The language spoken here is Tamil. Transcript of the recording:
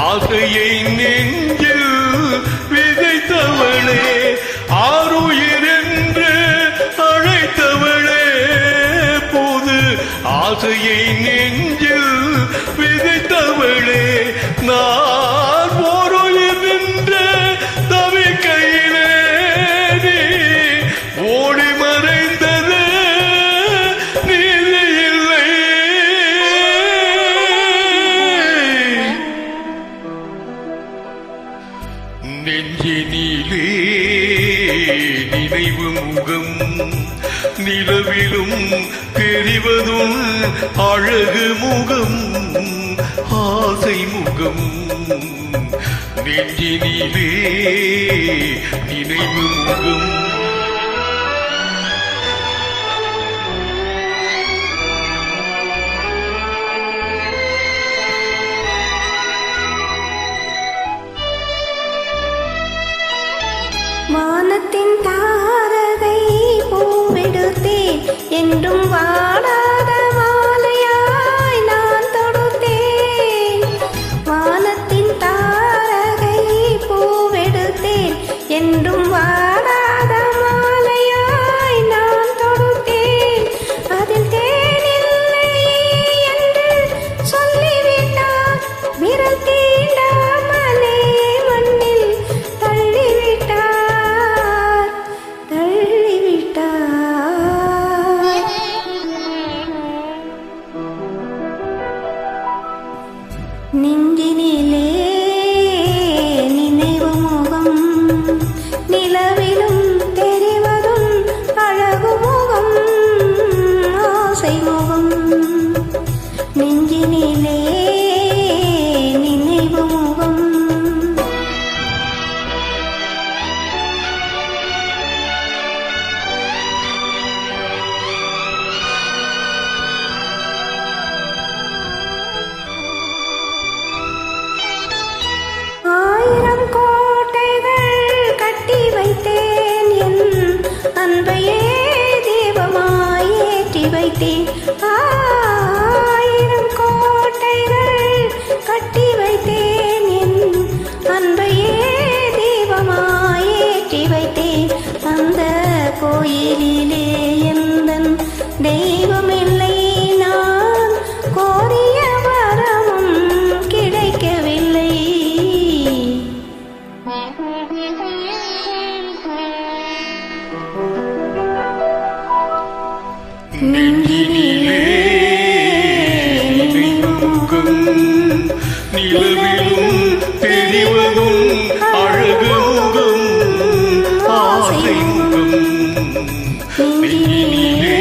ஆசையை நெஞ்சில் விதைத்தவளே, ஆருயிர் என்று அழைத்தவளே, புது ஆசையை நெஞ்சில் விதைத்தவளே, நான் ஓருயிர் என்று தவிக்கையிலே நீ ஓடி மறைந்தது நீதி இல்லை. நெஞ்சினிலே நினைவு முகம் நிலவிலும் தெரிவதும் அழகு முகம் ஆசை முகம். நெஞ்சினிலே நினைவு முகம் வானத்தின் தாரகை பூவெடுத்தேன் என்றும் வாடாத மாலையாய் நான் தொடுத்தேன். வானத்தின் தாரகை பூவெடுத்தேன் என்றும் வாடாத மாலையாய் நான் தொடுத்தேன். அதில் தேனில்லை என்று சொல்லிவிட்டார், விரல் தீண்டாமலே மண்ணில் தள்ளிவிட்டார். நெஞ்சினிலே நினைவு முகம் நிலவிலும் தெரிவதும் அழகு முகம் ஆசை முகம். நெஞ்சினிலே நினைவு முகம் அன்பையே தீபமாய் ஏற்றி வைத்தேன். 1000 கோட்டைகள் கட்டி வைத்தேன். என் அன்பையே தீபமாய் ஏற்றி வைத்தேன். அந்த கோயிலிலே எந்தன் தெய்வமில்லை, நான் கோரிய வரமும் கிடைக்கவில்லை. நெஞ்சினிலே நினைவு முகம் நிலவிலும் தெரிவதும் அழகு முகம் ஆசை முகம். நெஞ்சினிலே